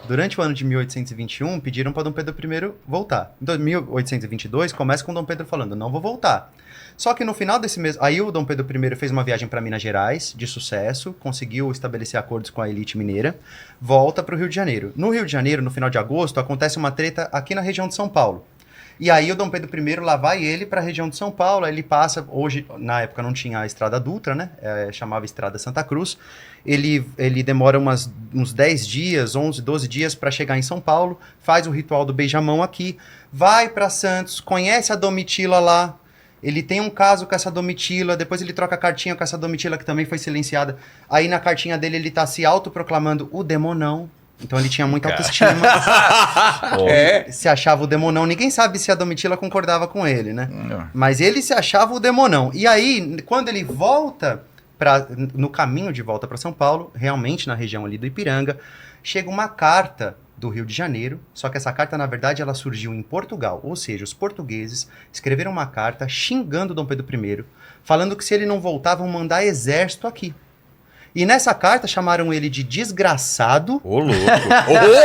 durante o ano de 1821, pediram para Dom Pedro I voltar. Em 1822, começa com Dom Pedro falando, não vou voltar. Só que no final desse mês, aí o Dom Pedro I fez uma viagem para Minas Gerais, de sucesso, conseguiu estabelecer acordos com a elite mineira, volta para o Rio de Janeiro. No Rio de Janeiro, no final de agosto, acontece uma treta aqui na região de São Paulo. E aí o Dom Pedro I lá vai ele para a região de São Paulo, aí ele passa, hoje, na época não tinha a Estrada Dutra, né, chamava Estrada Santa Cruz, ele demora uns 10 dias, 11, 12 dias para chegar em São Paulo, faz o ritual do beijamão aqui, vai para Santos, conhece a Domitila lá, ele tem um caso com essa Domitila, depois ele troca cartinha com essa Domitila que também foi silenciada, aí na cartinha dele ele tá se autoproclamando o demonão. Então ele tinha muita autoestima. Se achava o demonão. Ninguém sabe se a Domitila concordava com ele, né? Mas ele se achava o demonão. E aí, quando ele volta, no caminho de volta para São Paulo, realmente na região ali do Ipiranga, chega uma carta do Rio de Janeiro, só que essa carta, na verdade, ela surgiu em Portugal. Ou seja, os portugueses escreveram uma carta xingando Dom Pedro I, falando que se ele não voltava, vão mandar exército aqui. E nessa carta chamaram ele de desgraçado. Ô, louco!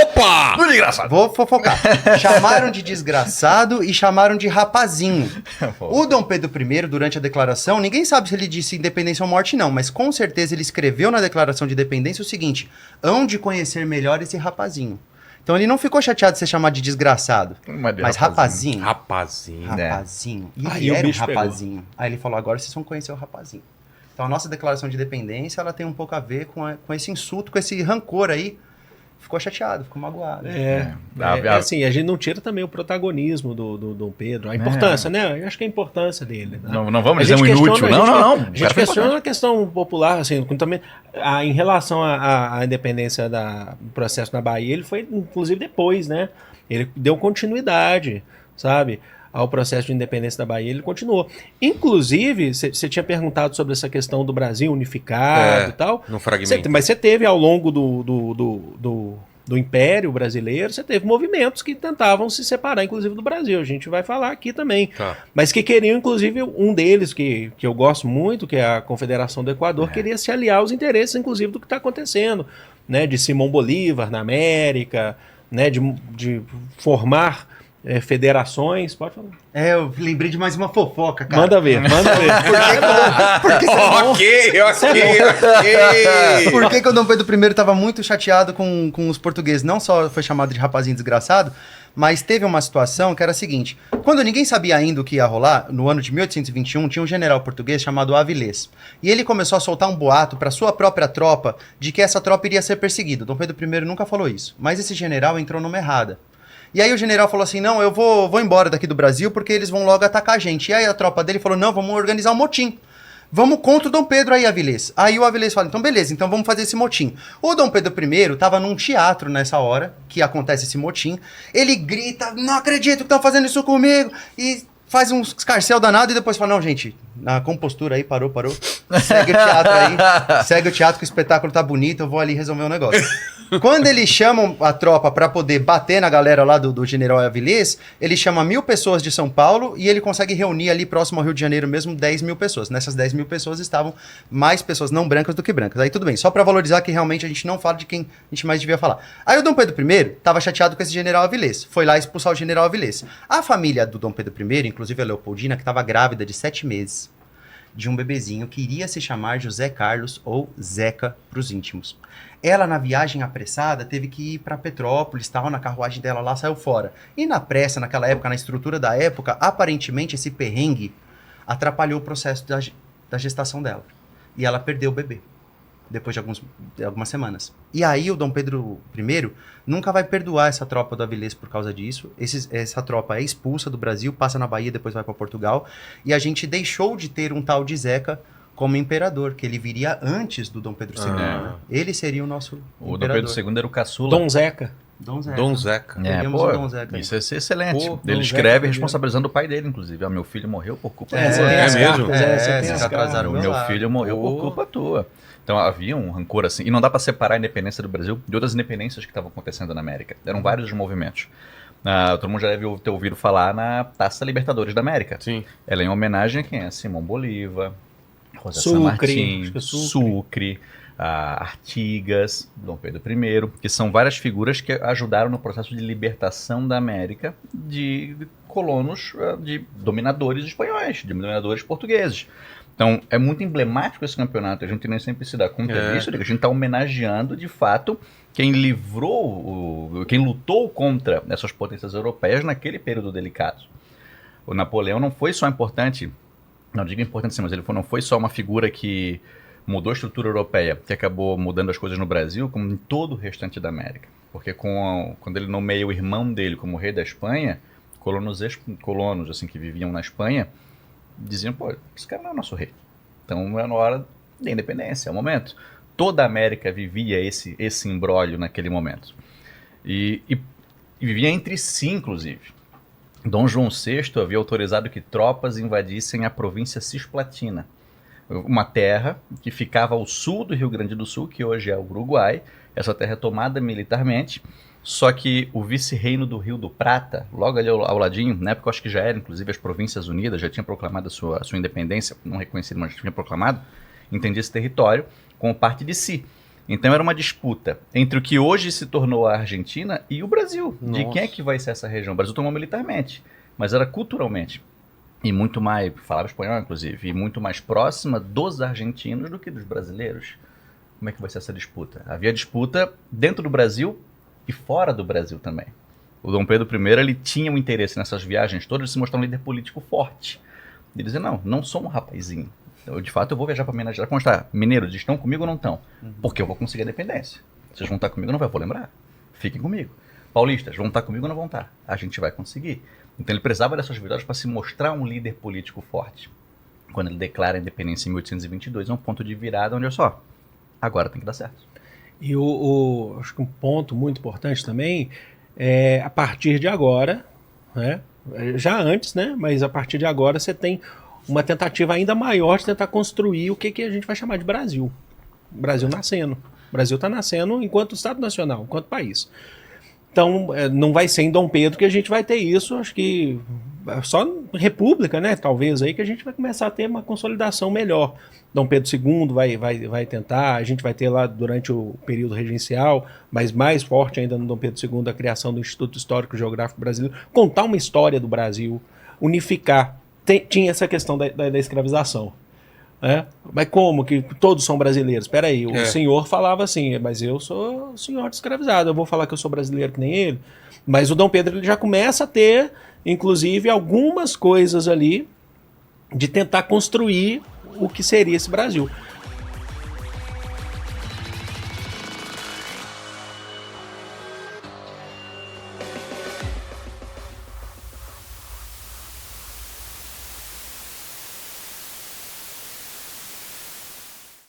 Opa! Muito engraçado! Vou fofocar. Chamaram de desgraçado e chamaram de rapazinho. O Dom Pedro I, durante a declaração, ninguém sabe se ele disse independência ou morte, não, mas com certeza ele escreveu na declaração de independência o seguinte: hão de conhecer melhor esse rapazinho. Então ele não ficou chateado de ser chamado de desgraçado, mas rapazinho. Rapazinho. Rapazinho. E ele era um rapazinho. Aí ele falou, agora vocês vão conhecer o rapazinho. Então a nossa declaração de independência, ela tem um pouco a ver com esse insulto, com esse rancor aí. Ficou chateado, ficou magoado. Assim, a gente não tira também o protagonismo do Dom Pedro, a importância, né? Eu acho que a importância dele. Né? Não vamos dizer um inútil, não. A gente questiona a questão popular, assim, também, em relação à independência do processo na Bahia, ele foi, inclusive, depois, né? Ele deu continuidade, sabe? Ao processo de independência da Bahia, ele continuou. Inclusive, você tinha perguntado sobre essa questão do Brasil unificado e tal. No fragmento. Mas você teve, ao longo do Império Brasileiro, você teve movimentos que tentavam se separar, inclusive, do Brasil. A gente vai falar aqui também. Tá. Mas que queriam, inclusive, um deles, que eu gosto muito, que é a Confederação do Equador, queria se aliar aos interesses, inclusive, do que está acontecendo, né? De Simão Bolívar na América, né? De formar federações, pode falar. Eu lembrei de mais uma fofoca, cara. Manda ver. Por que o Dom Pedro I estava muito chateado com os portugueses? Não só foi chamado de rapazinho desgraçado, mas teve uma situação que era a seguinte. Quando ninguém sabia ainda o que ia rolar, no ano de 1821, tinha um general português chamado Avilés. E ele começou a soltar um boato para sua própria tropa de que essa tropa iria ser perseguida. Dom Pedro I nunca falou isso. Mas esse general entrou numa errada. E aí o general falou assim, não, eu vou embora daqui do Brasil porque eles vão logo atacar a gente. E aí a tropa dele falou, não, vamos organizar um motim. Vamos contra o Dom Pedro aí, Avilés. Aí o Avilés fala, então beleza, então vamos fazer esse motim. O Dom Pedro I estava num teatro nessa hora que acontece esse motim. Ele grita, não acredito que estão fazendo isso comigo. E faz um escarcéu danado e depois fala, não, gente, na compostura aí, parou. Segue o teatro aí, segue o teatro que o espetáculo tá bonito, eu vou ali resolver um negócio. Quando eles chamam a tropa para poder bater na galera lá do general Avilés, ele chama 1.000 pessoas de São Paulo e ele consegue reunir ali próximo ao Rio de Janeiro mesmo 10.000 pessoas. Nessas 10.000 pessoas estavam mais pessoas não brancas do que brancas. Aí tudo bem, só para valorizar que realmente a gente não fala de quem a gente mais devia falar. Aí o Dom Pedro I estava chateado com esse general Avilés, foi lá expulsar o general Avilés. A família do Dom Pedro I, inclusive a Leopoldina, que estava grávida de 7 meses, de um bebezinho que iria se chamar José Carlos ou Zeca para os íntimos. Ela, na viagem apressada, teve que ir para Petrópolis, tal, na carruagem dela lá, saiu fora. E na pressa, naquela época, na estrutura da época, aparentemente esse perrengue atrapalhou o processo da gestação dela. E ela perdeu o bebê, depois de algumas semanas. E aí o Dom Pedro I nunca vai perdoar essa tropa do Avilés por causa disso. Essa tropa é expulsa do Brasil, passa na Bahia, depois vai para Portugal. E a gente deixou de ter um tal de Zeca como imperador, que ele viria antes do Dom Pedro II. Né? Ele seria o nosso imperador. O Dom Pedro II era o caçula. Dom Zeca. Dom Zeca. Dom Zeca. Isso é excelente. Ele escreve responsabilizando o pai dele, inclusive. Meu filho morreu por culpa tua. Mesmo? Vocês atrasaram meu filho morreu por culpa tua. Então havia um rancor assim. E não dá para separar a independência do Brasil de outras independências que estavam acontecendo na América. Eram vários os movimentos. Todo mundo já deve ter ouvido falar na Taça Libertadores da América. Sim. Ela é em homenagem a quem? A Simão Bolívar, José San Martín, Sucre. Artigas, Dom Pedro I, que são várias figuras que ajudaram no processo de libertação da América de colonos, de dominadores espanhóis, de dominadores portugueses. Então, é muito emblemático esse campeonato, a gente nem sempre se dá conta disso, que a gente está homenageando, de fato, quem quem lutou contra essas potências europeias naquele período delicado. O Napoleão não foi só importante, não digo importante sim, mas ele não foi só uma figura que mudou a estrutura europeia, que acabou mudando as coisas no Brasil, como em todo o restante da América. Porque quando ele nomeia o irmão dele como rei da Espanha, colonos assim, que viviam na Espanha, diziam, pô, esse cara não é nosso rei. Então é na hora da independência, é o momento. Toda a América vivia esse imbróglio naquele momento. E vivia entre si, inclusive. Dom João VI havia autorizado que tropas invadissem a província Cisplatina, uma terra que ficava ao sul do Rio Grande do Sul, que hoje é o Uruguai. Essa terra é tomada militarmente, só que o vice-reino do Rio do Prata, logo ali ao ladinho, na época eu acho que já era, inclusive, as Províncias Unidas, já tinha proclamado a sua independência, não reconhecido, mas já tinha proclamado, entendia esse território como parte de si. Então era uma disputa entre o que hoje se tornou a Argentina e o Brasil. Nossa. De quem é que vai ser essa região? O Brasil tomou militarmente, mas era culturalmente. E muito mais, falava espanhol inclusive, e muito mais próxima dos argentinos do que dos brasileiros. Como é que vai ser essa disputa? Havia disputa dentro do Brasil e fora do Brasil também. O Dom Pedro I, ele tinha um interesse nessas viagens todas de se mostrar um líder político forte. Ele dizia, não sou um rapazinho. De fato, eu vou viajar para Minas Gerais. Como está? Mineiros, estão comigo ou não estão? Porque eu vou conseguir a independência. Vocês vão estar comigo ou não? Eu vou lembrar. Fiquem comigo. Paulistas, vão estar comigo ou não vão estar? A gente vai conseguir. Então ele precisava dessas vitórias para se mostrar um líder político forte. Quando ele declara a independência em 1822, é um ponto de virada onde, olha só, agora tem que dar certo. E acho que um ponto muito importante também é, a partir de agora, né, já antes, né, mas a partir de agora você tem uma tentativa ainda maior de tentar construir o que a gente vai chamar de Brasil. O Brasil nascendo. O Brasil está nascendo enquanto Estado Nacional, enquanto país. Então, não vai ser em Dom Pedro que a gente vai ter isso, acho que só República, né, talvez aí que a gente vai começar a ter uma consolidação melhor. Dom Pedro II vai tentar, a gente vai ter lá durante o período regencial, mas mais forte ainda no Dom Pedro II, a criação do Instituto Histórico e Geográfico Brasileiro, contar uma história do Brasil, unificar. Tinha essa questão da escravização. Mas como que todos são brasileiros? Espera aí, o senhor falava assim, mas eu sou senhor de escravizado, eu vou falar que eu sou brasileiro que nem ele. Mas o Dom Pedro ele já começa a ter, inclusive, algumas coisas ali de tentar construir o que seria esse Brasil.